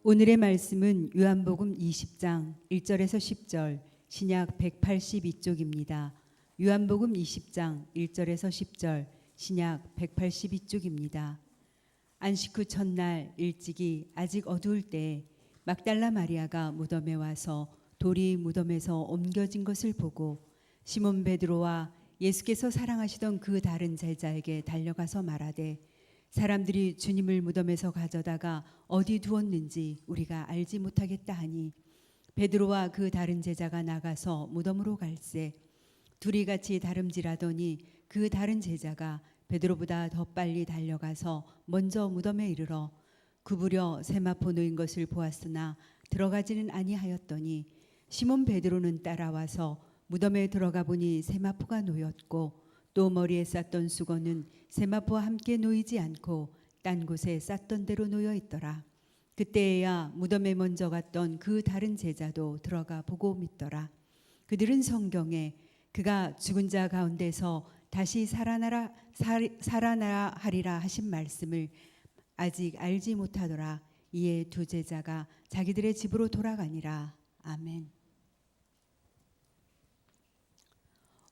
오늘의 말씀은 요한복음 20장 1절에서 10절, 신약 182쪽입니다. 요한복음 20장 1절에서 10절, 신약 182쪽입니다. 안식 후 첫날 일찍이 아직 어두울 때 막달라 마리아가 무덤에 와서 돌이 무덤에서 옮겨진 것을 보고 시몬 베드로와 예수께서 사랑하시던 그 다른 제자에게 달려가서 말하되 사람들이 주님을 무덤에서 가져다가 어디 두었는지 우리가 알지 못하겠다 하니 베드로와 그 다른 제자가 나가서 무덤으로 갈새 둘이 같이 다름질하더니 그 다른 제자가 베드로보다 더 빨리 달려가서 먼저 무덤에 이르러 구부려 세마포 놓인 것을 보았으나 들어가지는 아니하였더니 시몬 베드로는 따라와서 무덤에 들어가 보니 세마포가 놓였고 또 머리에 쌌던 수건은 세마포와 함께 놓이지 않고 딴 곳에 쌌던 대로 놓여 있더라. 그때에야 무덤에 먼저 갔던 그 다른 제자도 들어가 보고 믿더라. 그들은 성경에 그가 죽은 자 가운데서 다시 살아나라 하리라 하신 말씀을 아직 알지 못하더라. 이에 두 제자가 자기들의 집으로 돌아가니라. 아멘.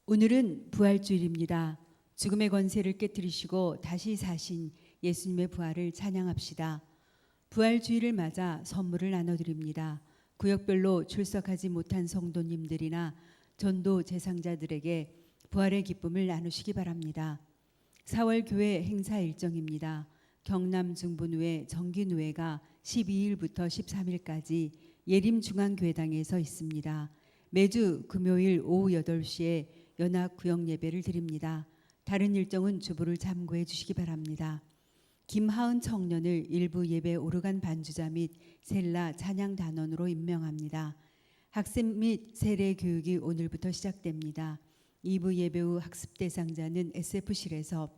오늘은 부활주일입니다. 죽음의 권세를 깨뜨리시고 다시 사신 예수님의 부활을 찬양합시다. 부활주일을 맞아 선물을 나눠드립니다. 구역별로 출석하지 못한 성도님들이나 전도 대상자들에게 부활의 기쁨을 나누시기 바랍니다. 4월 교회 행사 일정입니다. 경남 중부노회 정기노회가 12일부터 13일까지 예림중앙교회당에서 있습니다. 매주 금요일 오후 8시에 연합구역 예배를 드립니다. 다른 일정은 주부를 참고해 주시기 바랍니다. 김하은 청년을 일부 예배 오르간 반주자 및 셀라 찬양 단원으로 임명합니다. 학습 및 세례 교육이 오늘부터 시작됩니다. 2부 예배 후 학습 대상자는 SF실에서,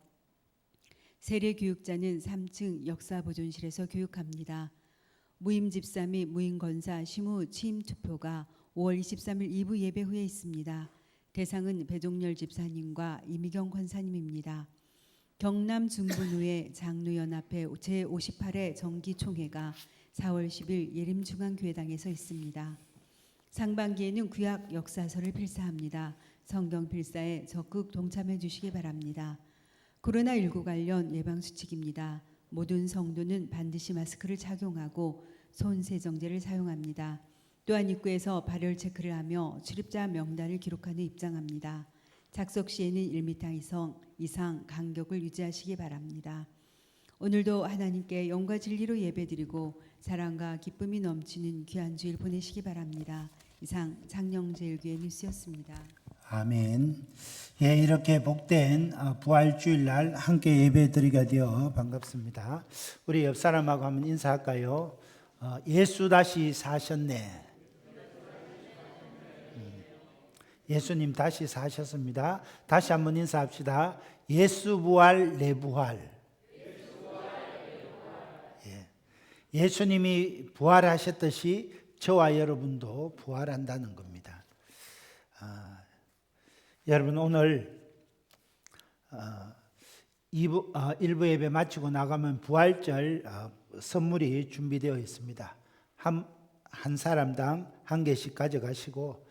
세례 교육자는 3층 역사보존실에서 교육합니다. 무임 집사 및 무임 권사 시무 취임 투표가 5월 23일 2부 예배 후에 있습니다. 대상은 배종렬 집사님과 이미경 권사님입니다. 경남 중부노회 장로연합회 제58회 정기총회가 4월 10일 예림중앙교회당에서 있습니다. 상반기에는 구약 역사서를 필사합니다. 성경 필사에 적극 동참해 주시기 바랍니다. 코로나19 관련 예방수칙입니다. 모든 성도는 반드시 마스크를 착용하고 손세정제를 사용합니다. 또한 입구에서 발열 체크를 하며 출입자 명단을 기록한 후 입장합니다. 작석 시에는 1m 이상 간격을 유지하시기 바랍니다. 오늘도 하나님께 영과 진리로 예배드리고 사랑과 기쁨이 넘치는 귀한 주일 보내시기 바랍니다. 이상 장영제일교회 뉴스였습니다. 아멘. 예, 이렇게 복된 부활주일날 함께 예배드리게 되어 반갑습니다. 우리 옆 사람하고 한번 인사할까요? 예수 다시 사셨네. 예수님 다시 사셨습니다. 다시 한번 인사합시다. 예수 부활 내 부활. 예. 예수님이 부활하셨듯이 저와 여러분도 부활한다는 겁니다. 여러분 오늘 1부 예배 마치고 나가면 부활절 선물이 준비되어 있습니다. 한 사람당 한 개씩 가져가시고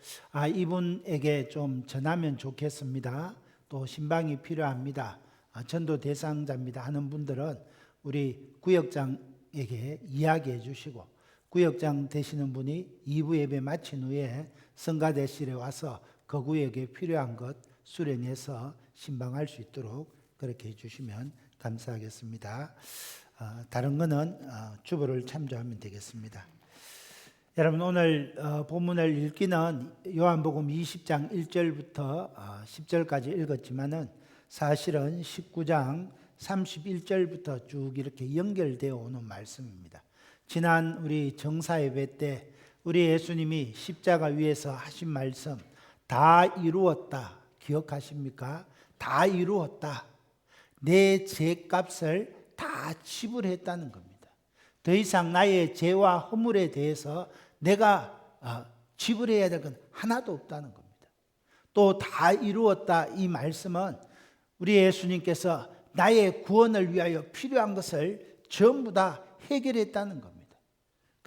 이분에게 좀 전하면 좋겠습니다. 또 신방이 필요합니다. 전도 대상자입니다 하는 분들은 우리 구역장에게 이야기해 주시고, 구역장 되시는 분이 2부 예배 마친 후에 성가대실에 와서 그 구역에 필요한 것 수령해서 신방할 수 있도록 그렇게 해주시면 감사하겠습니다. 다른 거는 주보를 참조하면 되겠습니다. 여러분 오늘 본문을 읽기는 요한복음 20장 1절부터 10절까지 읽었지만은 사실은 19장 31절부터 쭉 이렇게 연결되어 오는 말씀입니다. 지난 우리 정사예배 때 우리 예수님이 십자가 위에서 하신 말씀 다 이루었다 기억하십니까? 다 이루었다. 내 죄값을 다 지불했다는 겁니다. 더 이상 나의 죄와 허물에 대해서 내가 지불해야 될 건 하나도 없다는 겁니다. 또 다 이루었다 이 말씀은 우리 예수님께서 나의 구원을 위하여 필요한 것을 전부 다 해결했다는 겁니다.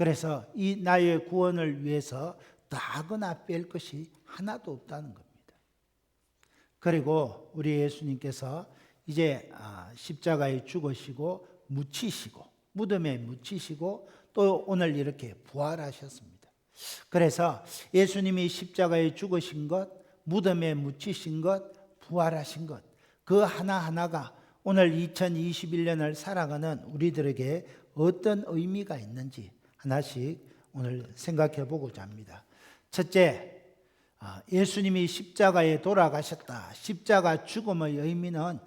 그래서 이 나의 구원을 위해서 더하거나 뺄 것이 하나도 없다는 겁니다. 그리고 우리 예수님께서 이제 십자가에 죽으시고 묻히시고 무덤에 묻히시고 또 오늘 이렇게 부활하셨습니다. 그래서 예수님이 십자가에 죽으신 것, 무덤에 묻히신 것, 부활하신 것, 그 하나하나가 오늘 2021년을 살아가는 우리들에게 어떤 의미가 있는지 하나씩 오늘 생각해 보고자 합니다. 첫째, 예수님이 십자가에 돌아가셨다. 십자가 죽음의 의미는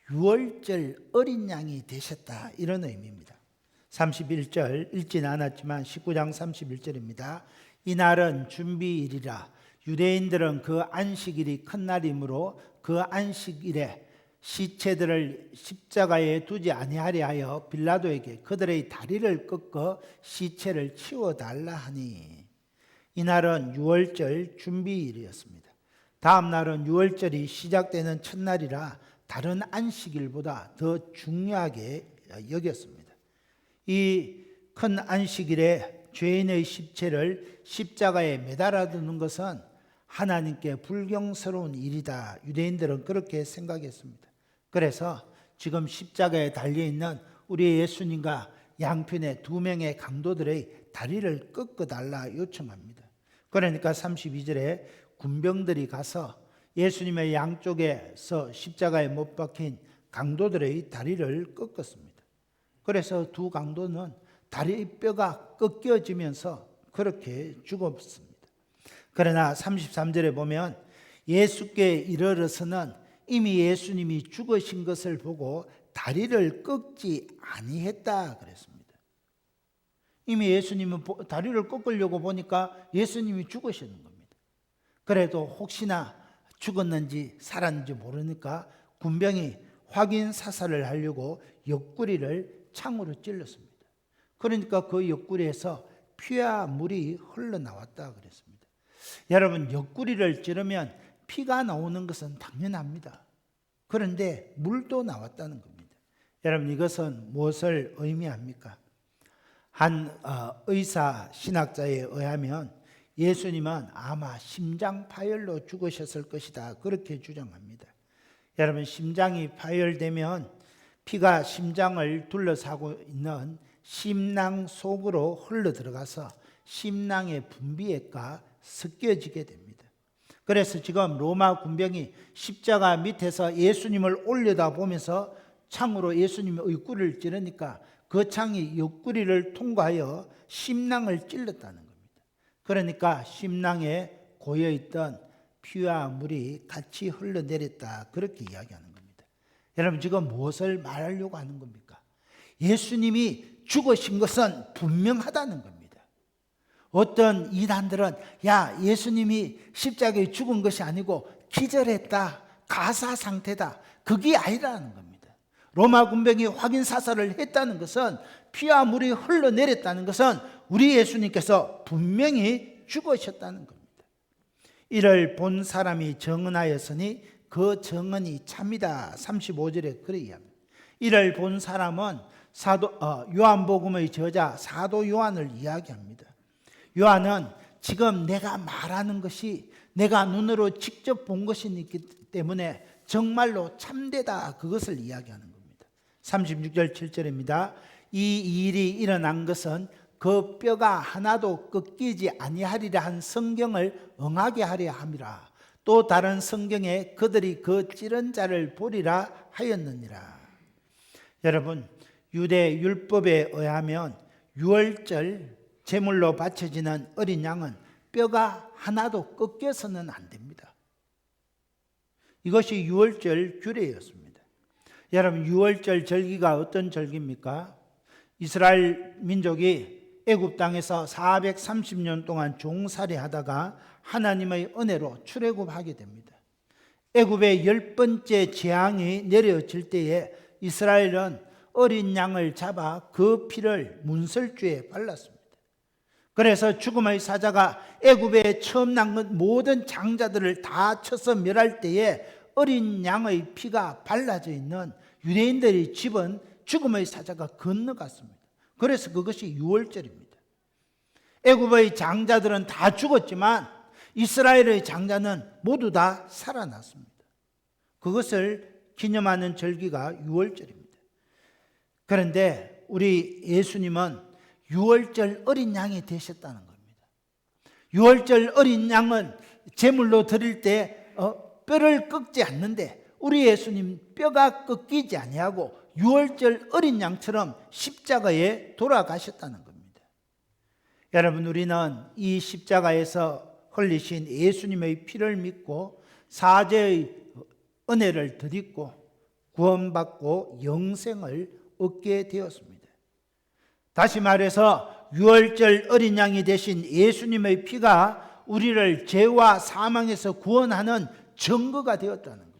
유월절 어린 양이 되셨다. 이런 의미입니다. 31절 읽지는 않았지만 19장 31절입니다. 이날은 준비일이라 유대인들은 그 안식일이 큰 날이므로 그 안식일에 시체들을 십자가에 두지 아니하려 하여 빌라도에게 그들의 다리를 꺾어 시체를 치워달라 하니 이날은 유월절 준비일이었습니다. 다음 날은 유월절이 시작되는 첫날이라 다른 안식일보다 더 중요하게 여겼습니다. 이 큰 안식일에 죄인의 십체를 십자가에 매달아 두는 것은 하나님께 불경스러운 일이다. 유대인들은 그렇게 생각했습니다. 그래서 지금 십자가에 달려있는 우리 예수님과 양편의 두 명의 강도들의 다리를 꺾어달라 요청합니다. 그러니까 32절에 군병들이 가서 예수님의 양쪽에서 십자가에 못 박힌 강도들의 다리를 꺾었습니다. 그래서 두 강도는 다리 뼈가 꺾여지면서 그렇게 죽었습니다. 그러나 33절에 보면 예수께 이르러서는 이미 예수님이 죽으신 것을 보고 다리를 꺾지 아니했다 그랬습니다. 이미 예수님은 다리를 꺾으려고 보니까 예수님이 죽으시는 겁니다. 그래도 혹시나 죽었는지 살았는지 모르니까 군병이 확인 사살을 하려고 옆구리를 창으로 찔렀습니다. 그러니까 그 옆구리에서 피와 물이 흘러나왔다 그랬습니다. 여러분, 옆구리를 찌르면 피가 나오는 것은 당연합니다. 그런데 물도 나왔다는 겁니다. 여러분, 이것은 무엇을 의미합니까? 한 의사 신학자에 의하면 예수님은 아마 심장 파열로 죽으셨을 것이다. 그렇게 주장합니다. 여러분, 심장이 파열되면 피가 심장을 둘러싸고 있는 심낭 속으로 흘러 들어가서 심낭의 분비액과 섞여지게 됩니다. 그래서 지금 로마 군병이 십자가 밑에서 예수님을 올려다 보면서 창으로 예수님의 얼굴을 찌르니까 그 창이 옆구리를 통과하여 심낭을 찔렀다는 겁니다. 그러니까 심낭에 고여있던 피와 물이 같이 흘러내렸다. 그렇게 이야기하는 겁니다. 여러분, 지금 무엇을 말하려고 하는 겁니까? 예수님이 죽으신 것은 분명하다는 겁니다. 어떤 이단들은 예수님이 십자가에 죽은 것이 아니고 기절했다, 가사 상태다, 그게 아니라는 겁니다. 로마 군병이 확인 사살을 했다는 것은 피와 물이 흘러내렸다는 것은 우리 예수님께서 분명히 죽으셨다는 겁니다. 이를 본 사람이 정언하였으니 그 정언이 참이다. 35절에 그렇게 이야기합니다. 이를 본 사람은 요한복음의 저자 사도 요한을 이야기합니다. 요한은 지금 내가 말하는 것이 내가 눈으로 직접 본 것이기 때문에 정말로 참되다, 그것을 이야기하는 겁니다. 36절 7절입니다. 이 일이 일어난 것은 그 뼈가 하나도 꺾이지 아니하리라 한 성경을 응하게 하려 함이라. 또 다른 성경에 그들이 그 찌른 자를 보리라 하였느니라. 여러분, 유대 율법에 의하면 유월절 제물로 바쳐지는 어린 양은 뼈가 하나도 꺾여서는 안 됩니다. 이것이 유월절 규례였습니다. 여러분, 유월절 절기가 어떤 절기입니까? 이스라엘 민족이 애굽 땅에서 430년 동안 종살이 하다가 하나님의 은혜로 출애굽하게 됩니다. 애굽의 10번째 재앙이 내려질 때에 이스라엘은 어린 양을 잡아 그 피를 문설주에 발랐습니다. 그래서 죽음의 사자가 애굽에 처음 난 모든 장자들을 다 쳐서 멸할 때에 어린 양의 피가 발라져 있는 유대인들의 집은 죽음의 사자가 건너갔습니다. 그래서 그것이 유월절입니다. 애굽의 장자들은 다 죽었지만 이스라엘의 장자는 모두 다 살아났습니다. 그것을 기념하는 절기가 유월절입니다. 그런데 우리 예수님은 유월절 어린 양이 되셨다는 겁니다. 유월절 어린 양은 제물로 드릴 때 뼈를 꺾지 않는데 우리 예수님 뼈가 꺾이지 아니하고 유월절 어린 양처럼 십자가에 돌아가셨다는 겁니다. 여러분, 우리는 이 십자가에서 흘리신 예수님의 피를 믿고 사죄의 은혜를 드리고 구원받고 영생을 얻게 되었습니다. 다시 말해서 유월절 어린 양이 되신 예수님의 피가 우리를 죄와 사망에서 구원하는 증거가 되었다는 겁니다.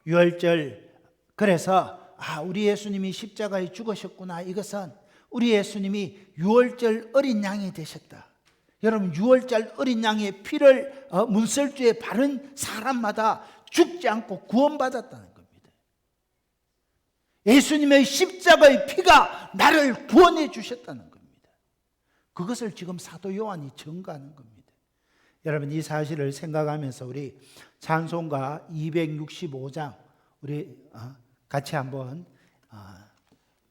유월절, 그래서 우리 예수님이 십자가에 죽으셨구나. 이것은 우리 예수님이 유월절 어린 양이 되셨다. 여러분, 유월절 어린 양의 피를 문설주에 바른 사람마다 죽지 않고 구원받았다는 겁니다. 예수님의 십자가의 피가 나를 구원해 주셨다는 겁니다. 그것을 지금 사도 요한이 증거하는 겁니다. 여러분, 이 사실을 생각하면서 우리 찬송가 265장 우리 같이 한번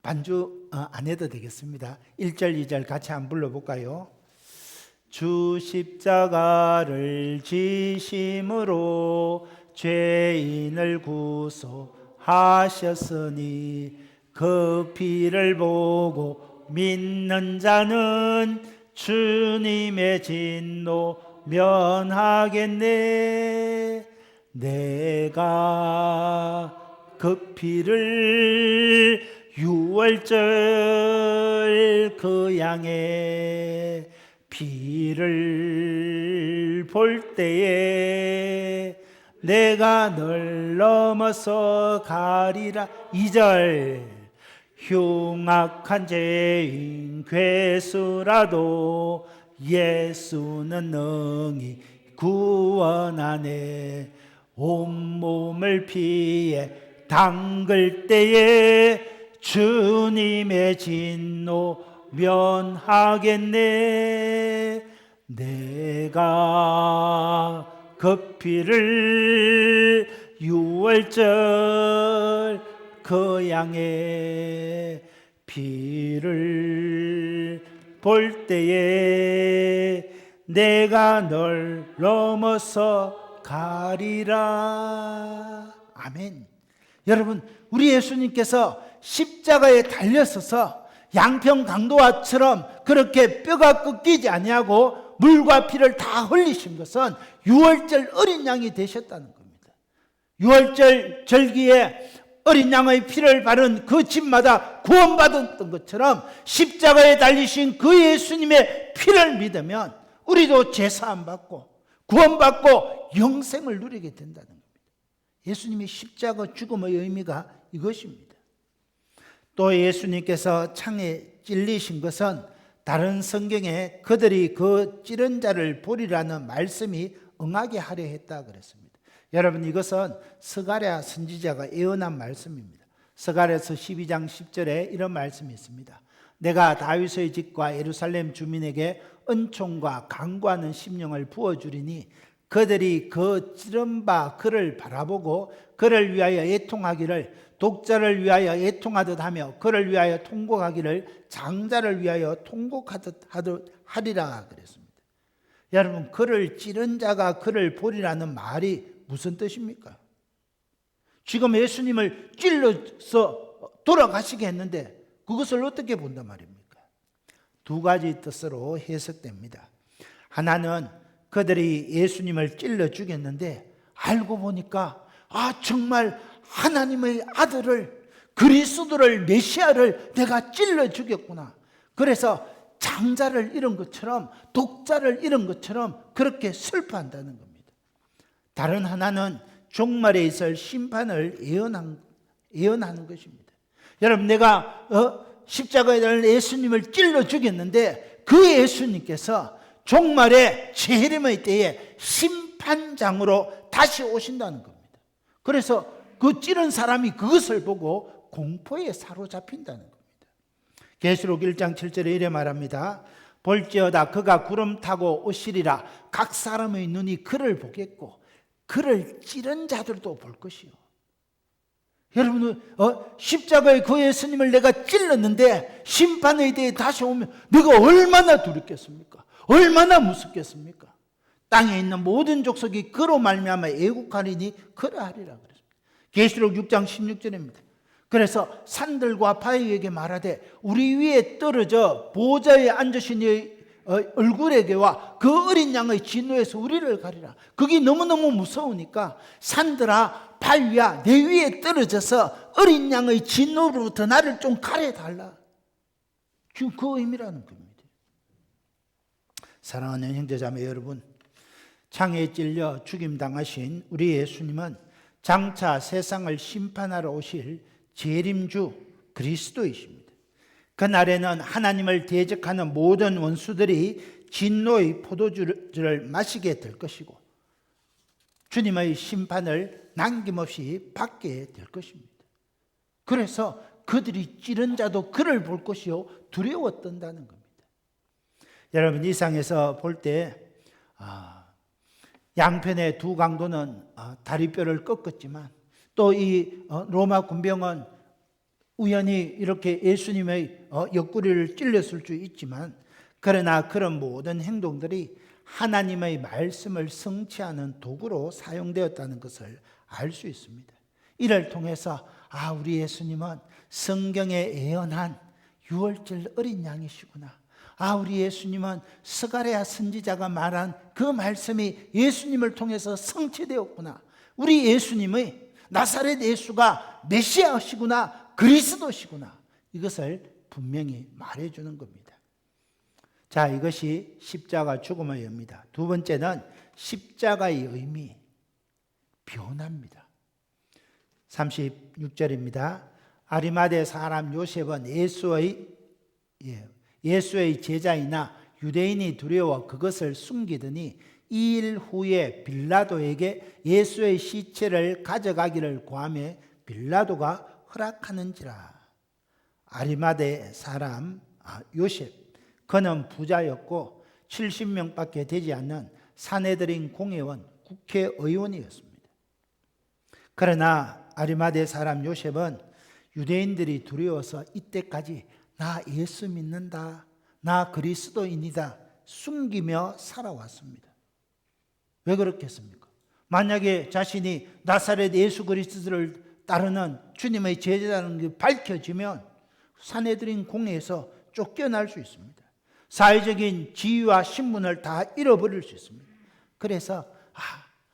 반주 안 해도 되겠습니다. 1절 2절 같이 한번 불러볼까요? 주 십자가를 지심으로 죄인을 구속하셨으니 그 피를 보고 믿는 자는 주님의 진노 면하겠네. 내가 그 피를 유월절 그 양의 피를 볼 때에 내가 널 넘어서 가리라. 2절 흉악한 죄인 괴수라도 예수는 능히 구원하네. 온몸을 피에 담글 때에 주님의 진노 면하겠네. 내가 그 피를 유월절 그 양의 피를 볼 때에 내가 널 넘어서 가리라. 아멘. 여러분, 우리 예수님께서 십자가에 달려서서 양평 강도와처럼 그렇게 뼈가 꺾이지 아니하고 물과 피를 다 흘리신 것은 유월절 어린 양이 되셨다는 겁니다. 유월절 절기에 어린 양의 피를 바른 그 집마다 구원받았던 것처럼 십자가에 달리신 그 예수님의 피를 믿으면 우리도 제사함 받고 구원받고 영생을 누리게 된다는 겁니다. 예수님이 십자가 죽음의 의미가 이것입니다. 또 예수님께서 창에 찔리신 것은 다른 성경에 그들이 그 찌른 자를 보리라는 말씀이 응하게 하려 했다 그랬습니다. 여러분, 이것은 스가랴 선지자가 예언한 말씀입니다. 스가랴서 12장 10절에 이런 말씀이 있습니다. 내가 다윗의 집과 예루살렘 주민에게 은총과 강구하는 심령을 부어주리니 그들이 그 찌른 바 그를 바라보고 그를 위하여 애통하기를 독자를 위하여 애통하듯 하며 그를 위하여 통곡하기를 장자를 위하여 통곡하듯 하리라 그랬습니다. 여러분, 그를 찌른 자가 그를 보리라는 말이 무슨 뜻입니까? 지금 예수님을 찔러서 돌아가시게 했는데 그것을 어떻게 본단 말입니까? 두 가지 뜻으로 해석됩니다. 하나는 그들이 예수님을 찔러 죽였는데 알고 보니까 정말 하나님의 아들을, 그리스도를, 메시아를 내가 찔러 죽였구나. 그래서 장자를 잃은 것처럼, 독자를 잃은 것처럼 그렇게 슬퍼한다는 겁니다. 다른 하나는 종말에 있을 심판을 예언하는 것입니다. 여러분, 내가 십자가에 달린 예수님을 찔러 죽였는데 그 예수님께서 종말에 재림의 때에 심판장으로 다시 오신다는 겁니다. 그래서 그 찌른 사람이 그것을 보고 공포에 사로잡힌다는 겁니다. 계시록 1장 7절에 이래 말합니다. 볼지어다 그가 구름 타고 오시리라. 각 사람의 눈이 그를 보겠고 그를 찌른 자들도 볼 것이요. 여러분, 십자가에 그 예수님을 내가 찔렀는데 심판의 대에 다시 오면 내가 얼마나 두렵겠습니까? 얼마나 무섭겠습니까? 땅에 있는 모든 족속이 그로 말미암아 애국하리니 그러하리라 그랬습니다. 계시록 6장 16절입니다. 그래서 산들과 바위에게 말하되 우리 위에 떨어져 보좌에 앉으신 이의 얼굴에게와 그 어린 양의 진노에서 우리를 가리라. 그게 너무너무 무서우니까 산들아 바위야 내 위에 떨어져서 어린 양의 진노로부터 나를 좀 가려달라. 지금 그 의미라는 겁니다. 사랑하는 형제자매 여러분, 창에 찔려 죽임당하신 우리 예수님은 장차 세상을 심판하러 오실 재림주 그리스도이십니다. 그날에는 하나님을 대적하는 모든 원수들이 진노의 포도주를 마시게 될 것이고 주님의 심판을 남김없이 받게 될 것입니다. 그래서 그들이 찌른 자도 그를 볼 것이요 두려워 떤다는 겁니다. 여러분, 이 상에서 볼 때 양편의 두 강도는 다리뼈를 꺾었지만 또 이 로마 군병은 우연히 이렇게 예수님의 옆구리를 찔렸을 수 있지만 그러나 그런 모든 행동들이 하나님의 말씀을 성취하는 도구로 사용되었다는 것을 알 수 있습니다. 이를 통해서 우리 예수님은 성경에 예언한 유월절 어린 양이시구나. 우리 예수님은 스가랴 선지자가 말한 그 말씀이 예수님을 통해서 성취되었구나. 우리 예수님의 나사렛 예수가 메시아시구나, 그리스도시구나. 이것을 분명히 말해주는 겁니다. 자, 이것이 십자가 죽음의 의미입니다. 두 번째는 십자가의 의미, 변화입니다. 36절입니다. 아리마대 사람 요셉은 예수의 제자이나 유대인이 두려워 그것을 숨기더니 2일 후에 빌라도에게 예수의 시체를 가져가기를 구하며 빌라도가 허락하는지라. 아리마대 사람 요셉, 그는 부자였고 70명밖에 되지 않는 산헤드린 공회원 국회의원이었습니다. 그러나 아리마대 사람 요셉은 유대인들이 두려워서 이때까지 나 예수 믿는다, 나 그리스도인이다 숨기며 살아왔습니다. 왜 그렇겠습니까? 만약에 자신이 나사렛 예수 그리스도를 따르는 주님의 제자라는 게 밝혀지면 산헤드린 공회에서 쫓겨날 수 있습니다. 사회적인 지위와 신분을 다 잃어버릴 수 있습니다. 그래서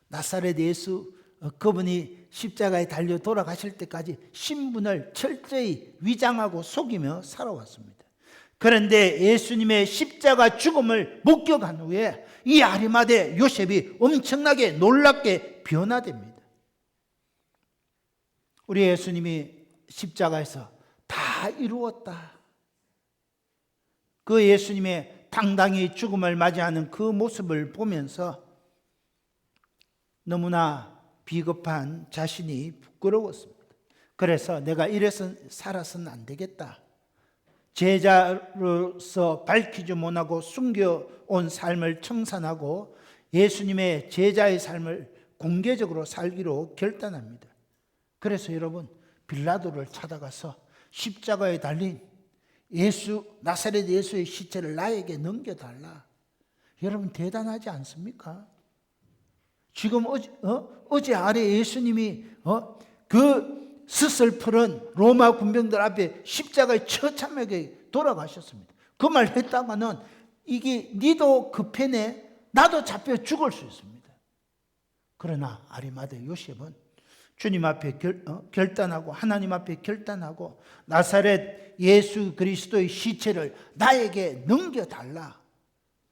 나사렛 예수 그분이 십자가에 달려 돌아가실 때까지 신분을 철저히 위장하고 속이며 살아왔습니다. 그런데 예수님의 십자가 죽음을 목격한 후에 이 아리마대 요셉이 엄청나게 놀랍게 변화됩니다. 우리 예수님이 십자가에서 다 이루었다. 그 예수님의 당당히 죽음을 맞이하는 그 모습을 보면서 너무나 비겁한 자신이 부끄러웠습니다. 그래서 내가 이래서 살아서는 안 되겠다. 제자로서 밝히지 못하고 숨겨온 삶을 청산하고 예수님의 제자의 삶을 공개적으로 살기로 결단합니다. 그래서 여러분, 빌라도를 찾아가서 십자가에 달린 나사렛 예수의 시체를 나에게 넘겨달라. 여러분, 대단하지 않습니까? 지금 어제 아래 예수님이 그 스슬프른 로마 군병들 앞에 십자가에 처참하게 돌아가셨습니다. 그 말 했다가는 이게 니도 급해네, 나도 잡혀 죽을 수 있습니다. 그러나 아리마대 요셉은 주님 앞에 결단하고 하나님 앞에 결단하고 나사렛 예수 그리스도의 시체를 나에게 넘겨달라.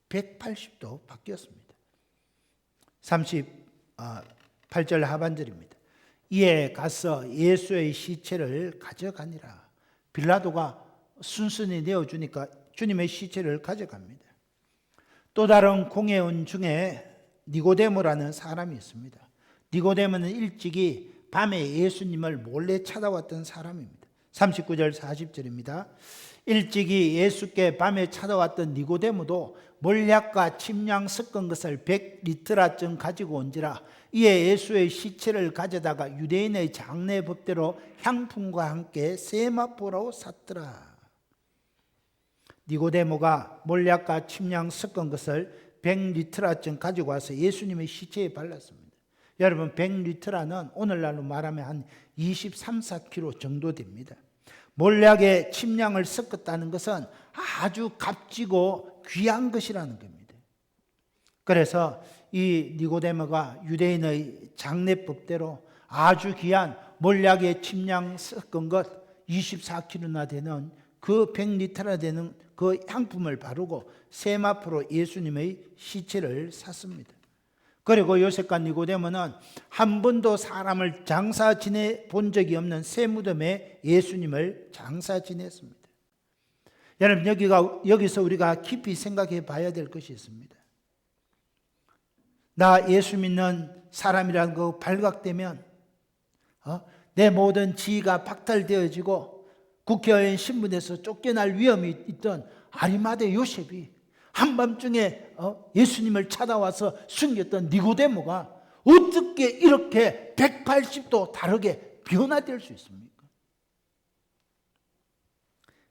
180도 바뀌었습니다. 38절 하반절입니다. 이에 가서 예수의 시체를 가져가니라. 빌라도가 순순히 내어주니까 주님의 시체를 가져갑니다. 또 다른 공회원 중에 니고데모라는 사람이 있습니다. 니고데모는 일찍이 밤에 예수님을 몰래 찾아왔던 사람입니다. 39절 40절입니다. 일찍이 예수께 밤에 찾아왔던 니고데모도 몰약과 침량 섞은 것을 100리터라쯤 가지고 온지라 이에 예수의 시체를 가져다가 유대인의 장례 법대로 향품과 함께 세마포로 샀더라. 니고데모가 몰약과 침량 섞은 것을 100리터라쯤 가지고 와서 예수님의 시체에 발랐습니다. 여러분, 100리터라는 오늘날로 말하면 한 23, 4kg 정도 됩니다. 몰약에 침량을 섞었다는 것은 아주 값지고 귀한 것이라는 겁니다. 그래서 이 니고데모가 유대인의 장례법대로 아주 귀한 몰약에 침량 섞은 것 24kg나 되는 그 100리터나 되는 그 향품을 바르고 세마포로 예수님의 시체를 샀습니다. 그리고 요셉과 니고데모는 한 번도 사람을 장사 지내 본 적이 없는 새 무덤에 예수님을 장사 지냈습니다. 여러분, 여기서 우리가 깊이 생각해 봐야 될 것이 있습니다. 나 예수 믿는 사람이라는 거 발각되면 내 모든 지위가 박탈되어지고 국회의원 신분에서 쫓겨날 위험이 있던 아리마대 요셉이 한밤중에 예수님을 찾아와서 숨겼던 니고데모가 어떻게 이렇게 180도 다르게 변화될 수 있습니까?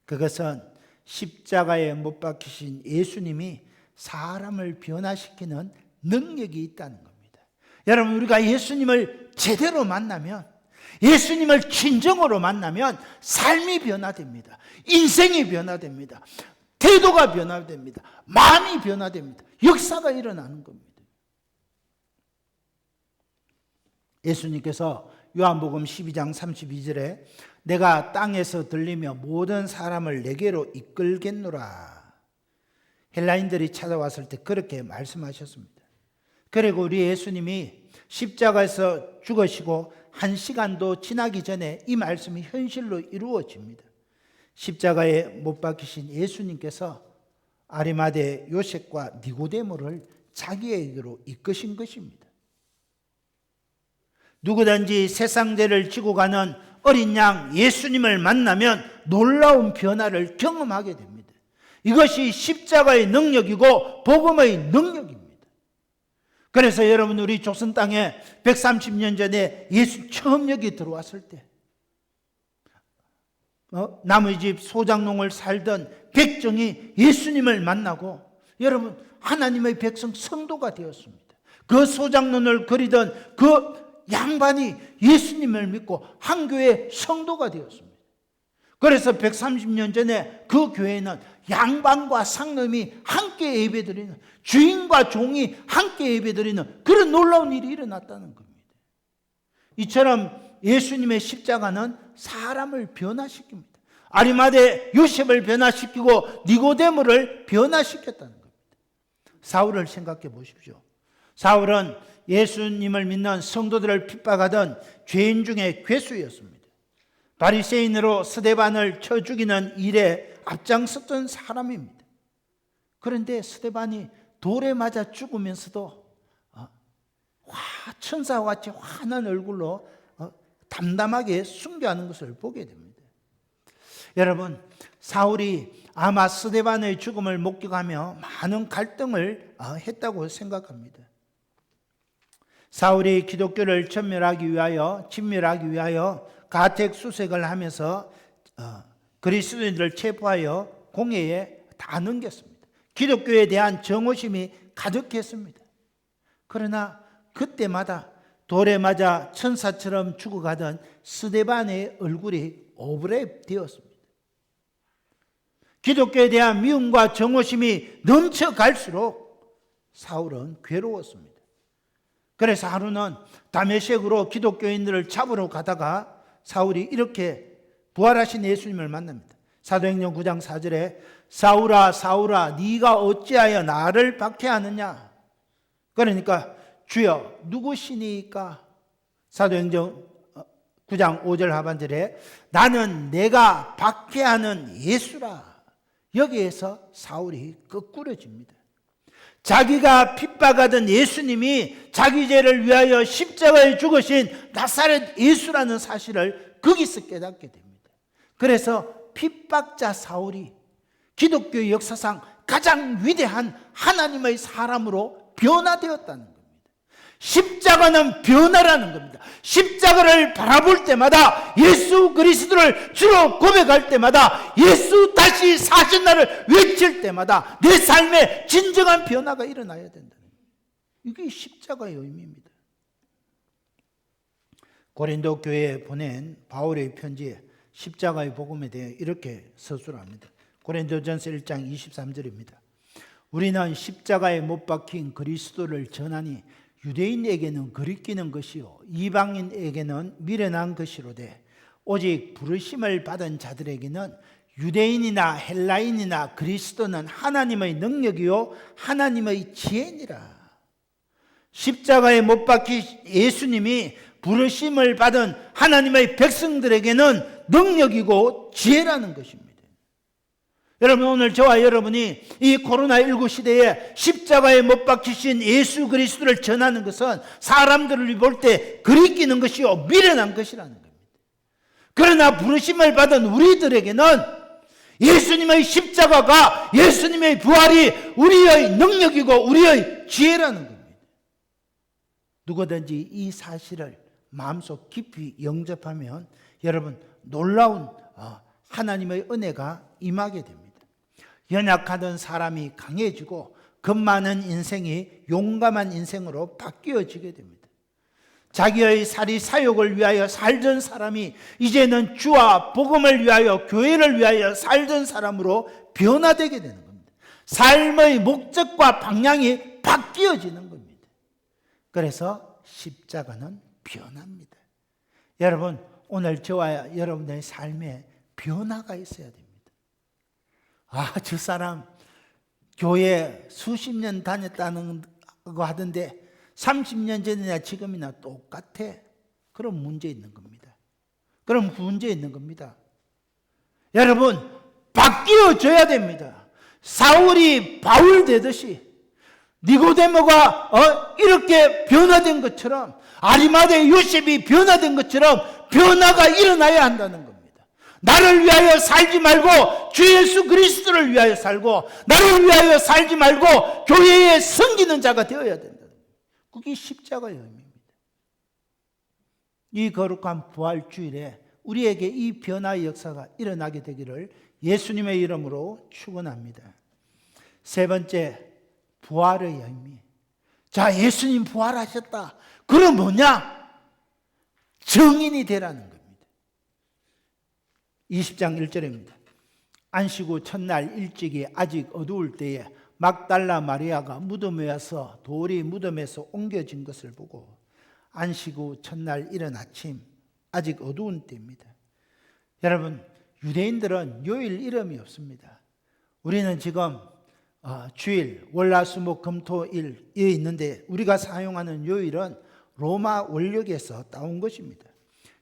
그것은 십자가에 못 박히신 예수님이 사람을 변화시키는 능력이 있다는 겁니다. 여러분, 우리가 예수님을 제대로 만나면, 예수님을 진정으로 만나면 삶이 변화됩니다. 인생이 변화됩니다. 태도가 변화됩니다. 마음이 변화됩니다. 역사가 일어나는 겁니다. 예수님께서 요한복음 12장 32절에 내가 땅에서 들리며 모든 사람을 내게로 이끌겠노라. 헬라인들이 찾아왔을 때 그렇게 말씀하셨습니다. 그리고 우리 예수님이 십자가에서 죽으시고 1시간도 지나기 전에 이 말씀이 현실로 이루어집니다. 십자가에 못 박히신 예수님께서 아리마대 요셉과 니고데모를 자기에게로 이끄신 것입니다. 누구든지 세상죄를 지고 가는 어린 양 예수님을 만나면 놀라운 변화를 경험하게 됩니다. 이것이 십자가의 능력이고 복음의 능력입니다. 그래서 여러분, 우리 조선 땅에 130년 전에 예수 처음 여기 들어왔을 때 남의 집 소장농을 살던 백정이 예수님을 만나고 여러분, 하나님의 백성 성도가 되었습니다. 그 소장농을 그리던 그 양반이 예수님을 믿고 한 교회의 성도가 되었습니다. 그래서 130년 전에 그 교회는 양반과 상놈이 함께 예배드리는, 주인과 종이 함께 예배드리는 그런 놀라운 일이 일어났다는 겁니다. 이처럼 예수님의 십자가는 사람을 변화시킵니다. 아리마대 요셉을 변화시키고 니고데모를 변화시켰다는 겁니다. 사울을 생각해 보십시오. 사울은 예수님을 믿는 성도들을 핍박하던 죄인 중에 괴수였습니다. 바리새인으로 스데반을 쳐 죽이는 일에 앞장섰던 사람입니다. 그런데 스데반이 돌에 맞아 죽으면서도 천사와 같이 환한 얼굴로 담담하게 순교하는 것을 보게 됩니다. 여러분, 사울이 아마 스데반의 죽음을 목격하며 많은 갈등을 했다고 생각합니다. 사울이 기독교를 진멸하기 위하여 가택수색을 하면서 그리스도인들을 체포하여 공회에 다 넘겼습니다. 기독교에 대한 정오심이 가득했습니다. 그러나 그때마다 돌에 맞아 천사처럼 죽어가던 스데반의 얼굴이 오브랩되었습니다. 기독교에 대한 미움과 정오심이 넘쳐갈수록 사울은 괴로웠습니다. 그래서 하루는 다메섹으로 기독교인들을 잡으러 가다가 사울이 이렇게 부활하신 예수님을 만납니다. 사도행전 9장 4절에 사울아 사울아 네가 어찌하여 나를 박해하느냐. 그러니까 주여 누구시니까? 사도행전 9장 5절 하반절에 나는 내가 박해하는 예수라. 여기에서 사울이 거꾸러집니다. 자기가 핍박하던 예수님이 자기 죄를 위하여 십자가에 죽으신 나사렛 예수라는 사실을 거기서 깨닫게 됩니다. 그래서 핍박자 사울이 기독교 역사상 가장 위대한 하나님의 사람으로 변화되었다는 겁니다. 십자가는 변화라는 겁니다. 십자가를 바라볼 때마다, 예수 그리스도를 주로 고백할 때마다, 예수 다시 사신날을 외칠 때마다 내 삶에 진정한 변화가 일어나야 된다는 거예요. 이게 십자가의 의미입니다. 고린도 교회에 보낸 바울의 편지에 십자가의 복음에 대해 이렇게 서술합니다. 고린도전서 1장 23절입니다. 우리는 십자가에 못 박힌 그리스도를 전하니 유대인에게는 거리끼는 것이요 이방인에게는 미련한 것이로되 오직 부르심을 받은 자들에게는 유대인이나 헬라인이나 그리스도는 하나님의 능력이요 하나님의 지혜니라. 십자가에 못 박힌 예수님이 부르심을 받은 하나님의 백성들에게는 능력이고 지혜라는 것입니다. 여러분, 오늘 저와 여러분이 이 코로나19 시대에 십자가에 못 박히신 예수 그리스도를 전하는 것은 사람들을 볼 때 거리끼는 것이요 미련한 것이라는 겁니다. 그러나 부르심을 받은 우리들에게는 예수님의 십자가가, 예수님의 부활이 우리의 능력이고 우리의 지혜라는 겁니다. 누구든지 이 사실을 마음속 깊이 영접하면 여러분, 놀라운 하나님의 은혜가 임하게 됩니다. 연약하던 사람이 강해지고 겁 많은 인생이 용감한 인생으로 바뀌어지게 됩니다. 자기의 사리 사욕을 위하여 살던 사람이 이제는 주와 복음을 위하여, 교회를 위하여 살던 사람으로 변화되게 되는 겁니다. 삶의 목적과 방향이 바뀌어지는 겁니다. 그래서 십자가는 변합니다. 여러분, 오늘 저와 여러분의 삶에 변화가 있어야 됩니다. 저 사람 교회 수십 년 다녔다는 거 하던데 30년 전이나 지금이나 똑같아. 그럼 문제 있는 겁니다. 그럼 문제 있는 겁니다. 여러분, 바뀌어져야 됩니다. 사울이 바울 되듯이 니고데모가 이렇게 변화된 것처럼, 아리마대 요셉이 변화된 것처럼 변화가 일어나야 한다는 겁니다. 나를 위하여 살지 말고 주 예수 그리스도를 위하여 살고, 나를 위하여 살지 말고 교회에 섬기는 자가 되어야 된다. 그게 십자가의 의미입니다. 이 거룩한 부활주일에 우리에게 이 변화의 역사가 일어나게 되기를 예수님의 이름으로 축원합니다. 세 번째, 부활의 의미. 자, 예수님 부활하셨다. 그럼 뭐냐? 증인이 되라는 겁니다. 20장 1절입니다. 안식 후 첫날 일찍이 아직 어두울 때에 막달라 마리아가 무덤에 와서 돌이 무덤에서 옮겨진 것을 보고, 안식 후 첫날 이른 아침, 아직 어두운 때입니다. 여러분, 유대인들은 요일 이름이 없습니다. 우리는 지금 주일, 월화수목금토일이 있는데 우리가 사용하는 요일은 로마 원력에서 따온 것입니다.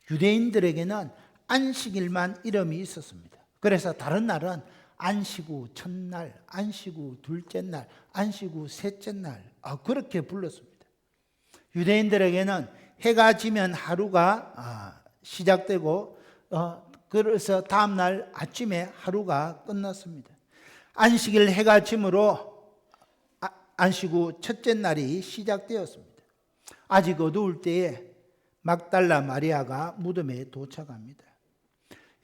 유대인들에게는 안식일만 이름이 있었습니다. 그래서 다른 날은 안식 후 첫날, 안식 후 둘째 날, 안식 후 셋째 날, 그렇게 불렀습니다. 유대인들에게는 해가 지면 하루가 시작되고, 그래서 다음 날 아침에 하루가 끝났습니다. 안식일 해가 지므로 안식 후 첫째 날이 시작되었습니다. 아직 어두울 때에 막달라 마리아가 무덤에 도착합니다.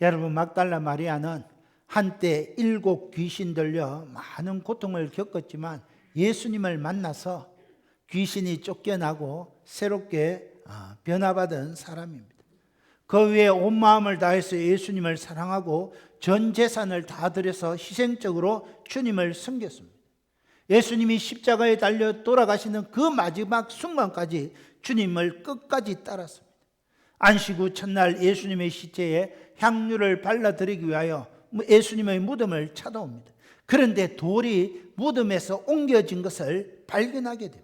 여러분, 막달라 마리아는 한때 7 귀신 들려 많은 고통을 겪었지만 예수님을 만나서 귀신이 쫓겨나고 새롭게 변화받은 사람입니다. 그 위에 온 마음을 다해서 예수님을 사랑하고 전 재산을 다 들여서 희생적으로 주님을 섬겼습니다. 예수님이 십자가에 달려 돌아가시는 그 마지막 순간까지 주님을 끝까지 따랐습니다. 안식 후 첫날 예수님의 시체에 향유를 발라드리기 위하여 예수님의 무덤을 찾아옵니다. 그런데 돌이 무덤에서 옮겨진 것을 발견하게 됩니다.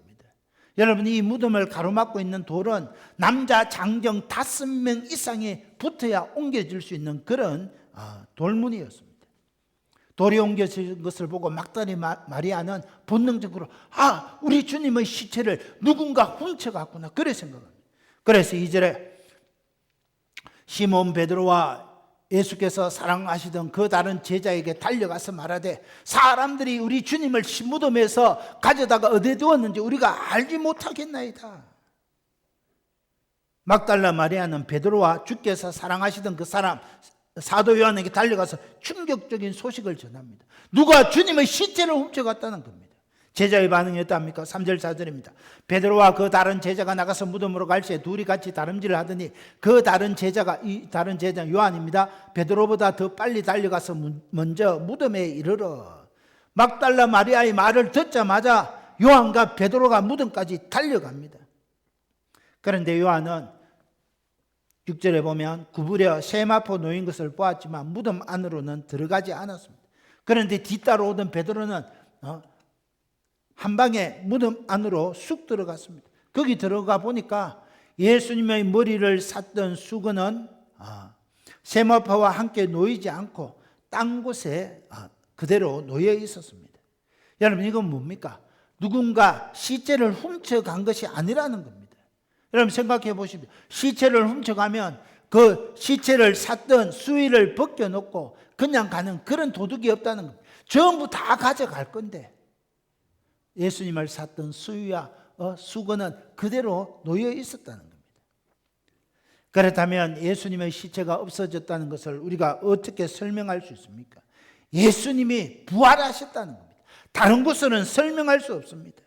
여러분, 이 무덤을 가로막고 있는 돌은 남자 장정 5명 이상이 붙어야 옮겨질 수 있는 그런 돌문이었습니다. 돌이 옮겨진 것을 보고 막달라 마리아는 본능적으로 우리 주님의 시체를 누군가 훔쳐갔구나, 그래 생각합니다. 그래서 2절에 시몬 베드로와 예수께서 사랑하시던 그 다른 제자에게 달려가서 말하되 사람들이 우리 주님을 무덤에서 가져다가 어디에 두었는지 우리가 알지 못하겠나이다. 막달라 마리아는 베드로와 주께서 사랑하시던 그 사람 사도 요한에게 달려가서 충격적인 소식을 전합니다. 누가 주님의 시체를 훔쳐갔다는 겁니다. 제자의 반응이 어떠합니까? 3절 4절입니다. 베드로와 그 다른 제자가 나가서 무덤으로 갈 새 둘이 같이 다름질을 하더니 그 다른 제자가 이 다른 제자 요한입니다. 베드로보다 더 빨리 달려가서 먼저 무덤에 이르러 막달라 마리아의 말을 듣자마자 요한과 베드로가 무덤까지 달려갑니다. 그런데 요한은 6절에 보면 구부려 세마포 놓인 것을 보았지만 무덤 안으로는 들어가지 않았습니다. 그런데 뒤따라오던 베드로는 한 방에 무덤 안으로 쑥 들어갔습니다. 거기 들어가 보니까 예수님의 머리를 쌌던 수건은 세마포와 함께 놓이지 않고 딴 곳에 그대로 놓여 있었습니다. 여러분 이건 뭡니까? 누군가 시체를 훔쳐간 것이 아니라는 겁니다. 여러분 생각해 보십시오. 시체를 훔쳐가면 그 시체를 샀던 수의를 벗겨놓고 그냥 가는 그런 도둑이 없다는 겁니다. 전부 다 가져갈 건데 예수님을 샀던 수의와 수건은 그대로 놓여 있었다는 겁니다. 그렇다면 예수님의 시체가 없어졌다는 것을 우리가 어떻게 설명할 수 있습니까? 예수님이 부활하셨다는 겁니다. 다른 것으로는 설명할 수 없습니다.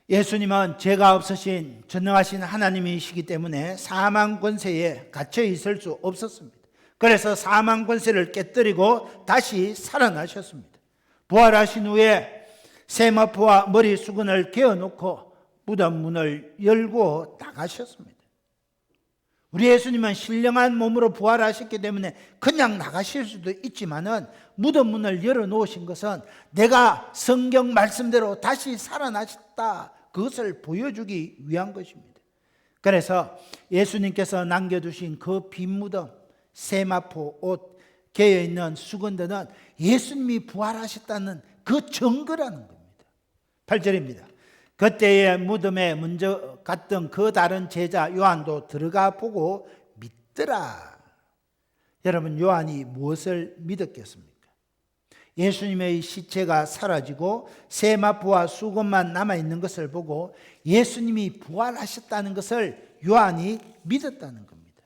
예수님은 죄가 없으신 전능하신 하나님이시기 때문에 사망 권세에 갇혀 있을 수 없었습니다. 그래서 사망 권세를 깨뜨리고 다시 살아나셨습니다. 부활하신 후에 세마포와 머리 수건을 개어놓고 무덤 문을 열고 나가셨습니다. 우리 예수님은 신령한 몸으로 부활하셨기 때문에 그냥 나가실 수도 있지만은 무덤 문을 열어놓으신 것은 내가 성경 말씀대로 다시 살아나셨다, 그것을 보여주기 위한 것입니다. 그래서 예수님께서 남겨두신 그 빈 무덤, 세마포 옷, 개어있는 수건들은 예수님이 부활하셨다는 그 증거라는 겁니다. 8절입니다. 그때의 무덤에 먼저 갔던 그 다른 제자 요한도 들어가 보고 믿더라. 여러분 요한이 무엇을 믿었겠습니까? 예수님의 시체가 사라지고 세마포와 수건만 남아있는 것을 보고 예수님이 부활하셨다는 것을 요한이 믿었다는 겁니다.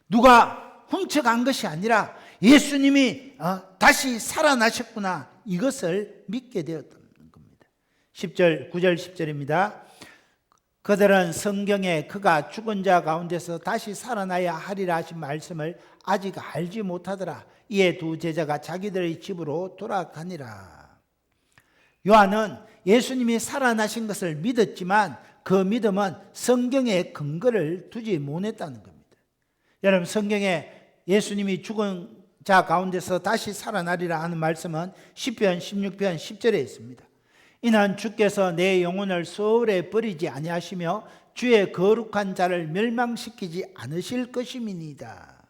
누가 훔쳐간 것이 아니라 예수님이 다시 살아나셨구나, 이것을 믿게 되었다는 겁니다. 10절, 9절 10절입니다. 그들은 성경에 그가 죽은 자 가운데서 다시 살아나야 하리라 하신 말씀을 아직 알지 못하더라. 이에 두 제자가 자기들의 집으로 돌아가니라. 요한은 예수님이 살아나신 것을 믿었지만 그 믿음은 성경에 근거를 두지 못했다는 겁니다. 여러분 성경에 예수님이 죽은 자 가운데서 다시 살아나리라 하는 말씀은 시편 16편 10절에 있습니다. 이는 주께서 내 영혼을 소홀히 버리지 아니하시며 주의 거룩한 자를 멸망시키지 않으실 것임이니이다.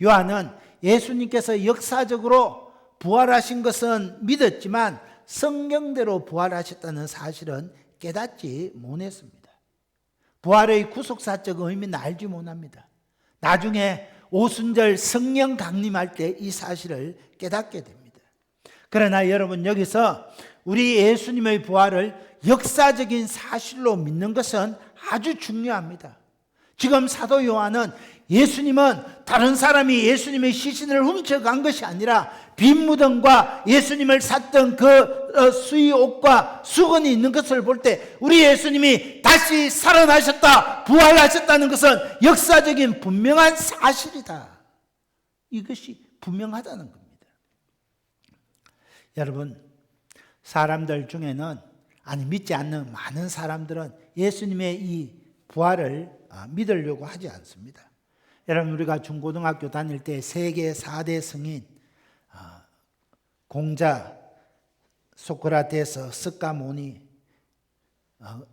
요한은 예수님께서 역사적으로 부활하신 것은 믿었지만 성경대로 부활하셨다는 사실은 깨닫지 못했습니다. 부활의 구속사적 의미는 알지 못합니다. 나중에 오순절 성령 강림할 때 이 사실을 깨닫게 됩니다. 그러나 여러분 여기서 우리 예수님의 부활을 역사적인 사실로 믿는 것은 아주 중요합니다. 지금 사도 요한은 예수님은 다른 사람이 예수님의 시신을 훔쳐간 것이 아니라 빈 무덤과 예수님을 샀던 그 수의옷과 수건이 있는 것을 볼 때 우리 예수님이 다시 살아나셨다, 부활하셨다는 것은 역사적인 분명한 사실이다. 이것이 분명하다는 겁니다. 여러분 사람들 중에는 믿지 않는 많은 사람들은 예수님의 이 부활을 믿으려고 하지 않습니다. 여러분 우리가 중고등학교 다닐 때 세계 4대 성인 공자, 소크라테스, 스가모니,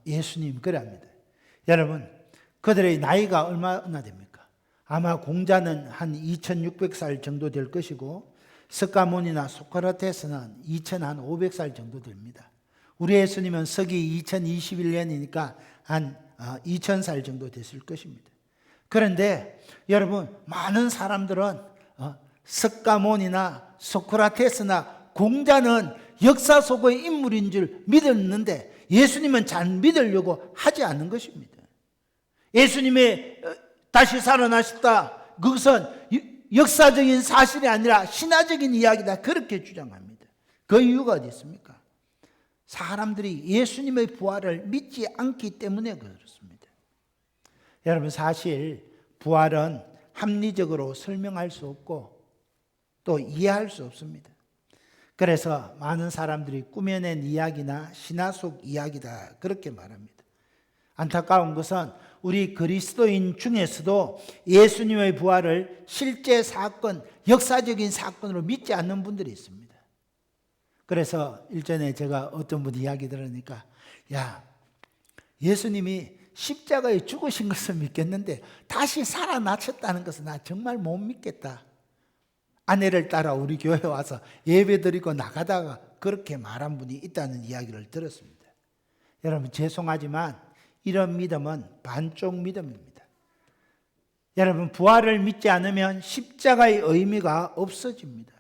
예수님 그럽니다. 여러분 그들의 나이가 얼마나 됩니까? 아마 공자는 한 2600살 정도 될 것이고 스가모니나 소크라테스는 2500살 정도 됩니다. 우리 예수님은 서기 2021년이니까 한 2000살 정도 됐을 것입니다. 그런데 여러분, 많은 사람들은 석가모니나 소크라테스나 공자는 역사 속의 인물인 줄 믿었는데 예수님은 잘 믿으려고 하지 않는 것입니다. 예수님의 다시 살아나셨다, 그것은 역사적인 사실이 아니라 신화적인 이야기다, 그렇게 주장합니다. 그 이유가 어디 있습니까? 사람들이 예수님의 부활을 믿지 않기 때문에 그렇습니다. 여러분, 사실 부활은 합리적으로 설명할 수 없고 또 이해할 수 없습니다. 그래서 많은 사람들이 꾸며낸 이야기나 신화 속 이야기다, 그렇게 말합니다. 안타까운 것은 우리 그리스도인 중에서도 예수님의 부활을 실제 사건, 역사적인 사건으로 믿지 않는 분들이 있습니다. 그래서 일전에 제가 어떤 분 이야기 들으니까, 야, 예수님이 십자가에 죽으신 것을 믿겠는데 다시 살아나셨다는 것은 나 정말 못 믿겠다. 아내를 따라 우리 교회에 와서 예배 드리고 나가다가 그렇게 말한 분이 있다는 이야기를 들었습니다. 여러분, 죄송하지만 이런 믿음은 반쪽 믿음입니다. 여러분, 부활을 믿지 않으면 십자가의 의미가 없어집니다.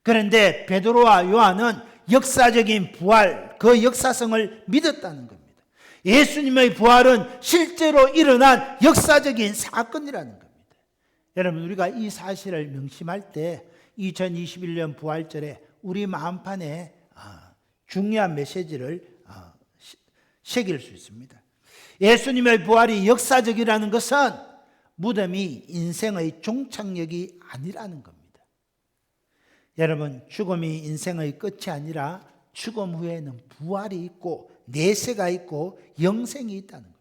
그런데 베드로와 요한은 역사적인 부활, 그 역사성을 믿었다는 겁니다. 예수님의 부활은 실제로 일어난 역사적인 사건이라는 겁니다. 여러분, 우리가 이 사실을 명심할 때 2021년 부활절에 우리 마음판에 중요한 메시지를 새길 수 있습니다. 예수님의 부활이 역사적이라는 것은 무덤이 인생의 종착역이 아니라는 겁니다. 여러분, 죽음이 인생의 끝이 아니라 죽음 후에는 부활이 있고 내세가 있고 영생이 있다는 겁니다.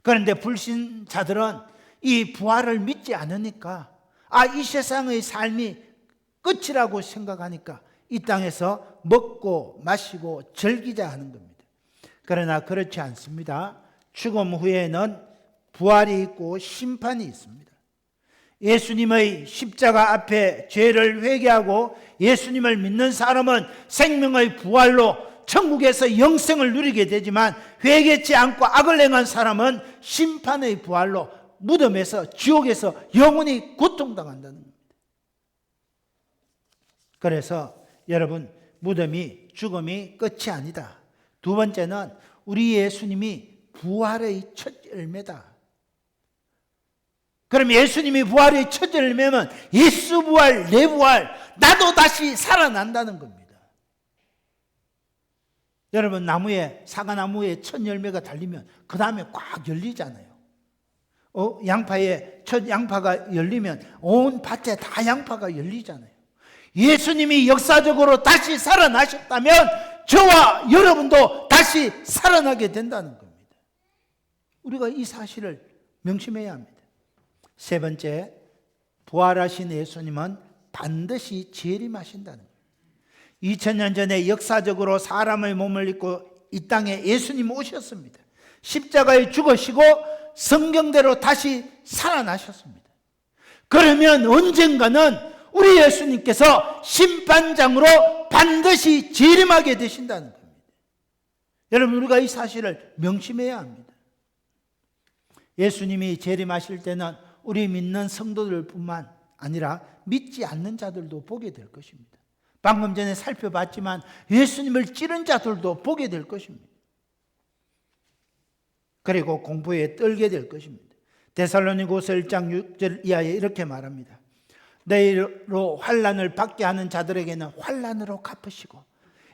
그런데 불신자들은 이 부활을 믿지 않으니까, 이 세상의 삶이 끝이라고 생각하니까 이 땅에서 먹고 마시고 즐기자 하는 겁니다. 그러나 그렇지 않습니다. 죽음 후에는 부활이 있고 심판이 있습니다. 예수님의 십자가 앞에 죄를 회개하고 예수님을 믿는 사람은 생명의 부활로 천국에서 영생을 누리게 되지만, 회개치 않고 악을 행한 사람은 심판의 부활로 무덤에서, 지옥에서 영원히 고통당한다는 겁니다. 그래서 여러분, 무덤이, 죽음이 끝이 아니다. 두 번째는 우리 예수님이 부활의 첫 열매다. 그럼 예수님이 부활의 첫 열매면 예수 부활, 내 부활, 나도 다시 살아난다는 겁니다. 여러분, 사과나무에 첫 열매가 달리면 그 다음에 꽉 열리잖아요. 양파에 첫 양파가 열리면 온 밭에 다 양파가 열리잖아요. 예수님이 역사적으로 다시 살아나셨다면 저와 여러분도 다시 살아나게 된다는 겁니다. 우리가 이 사실을 명심해야 합니다. 세 번째, 부활하신 예수님은 반드시 재림하신다는 거예요. 2000년 전에 역사적으로 사람의 몸을 입고 이 땅에 예수님 오셨습니다. 십자가에 죽으시고 성경대로 다시 살아나셨습니다. 그러면 언젠가는 우리 예수님께서 심판장으로 반드시 재림하게 되신다는 겁니다. 여러분, 우리가 이 사실을 명심해야 합니다. 예수님이 재림하실 때는 우리 믿는 성도들뿐만 아니라 믿지 않는 자들도 보게 될 것입니다. 방금 전에 살펴봤지만 예수님을 찌른 자들도 보게 될 것입니다. 그리고 공부에 떨게 될 것입니다. 데살로니고서 1장 6절 이하에 이렇게 말합니다. 내일로 환난을 받게 하는 자들에게는 환난으로 갚으시고,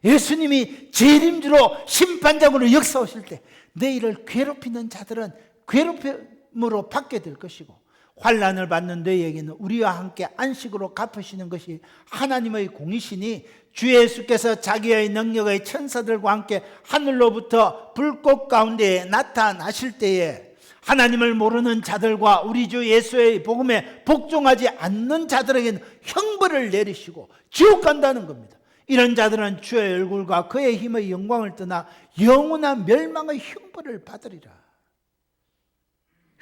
예수님이 재림주로 심판장으로 역사하실 때 내일을 괴롭히는 자들은 괴롭힘으로 받게 될 것이고, 환난을 받는 너희에게는 우리와 함께 안식으로 갚으시는 것이 하나님의 공이시니, 주 예수께서 자기의 능력의 천사들과 함께 하늘로부터 불꽃 가운데에 나타나실 때에 하나님을 모르는 자들과 우리 주 예수의 복음에 복종하지 않는 자들에게는 형벌을 내리시고 지옥 간다는 겁니다. 이런 자들은 주의 얼굴과 그의 힘의 영광을 떠나 영원한 멸망의 형벌을 받으리라.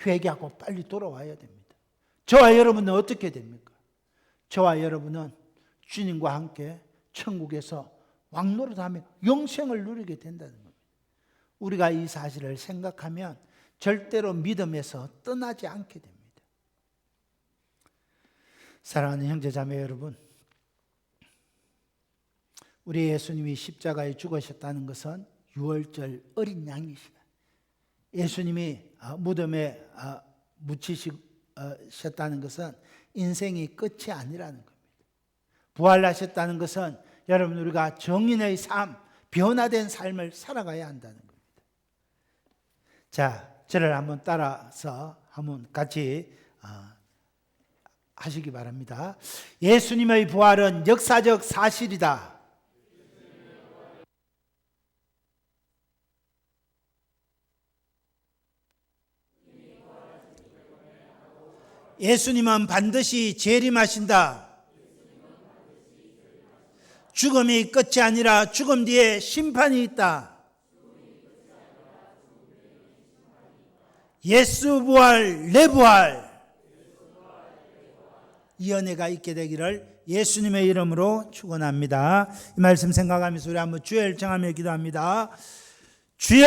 회개하고 빨리 돌아와야 됩니다. 저와 여러분은 어떻게 됩니까? 저와 여러분은 주님과 함께 천국에서 왕노릇하며 영생을 누리게 된다는 겁니다. 우리가 이 사실을 생각하면 절대로 믿음에서 떠나지 않게 됩니다. 사랑하는 형제자매 여러분, 우리 예수님이 십자가에 죽으셨다는 것은 유월절 어린 양이시다. 예수님이 무덤에 묻히셨다는 것은 인생이 끝이 아니라는 겁니다. 부활하셨다는 것은 여러분 우리가 정인의 삶, 변화된 삶을 살아가야 한다는 겁니다. 자, 저를 한번 따라서 한번 같이 하시기 바랍니다. 예수님의 부활은 역사적 사실이다. 예수님은 반드시 재림하신다. 죽음이 끝이 아니라 죽음 뒤에 심판이 있다. 예수 부활, 내 부활. 이 은혜가 있게 되기를 예수님의 이름으로 축원합니다. 이 말씀 생각하면서 우리 한번 주여 일청하며 기도합니다. 주여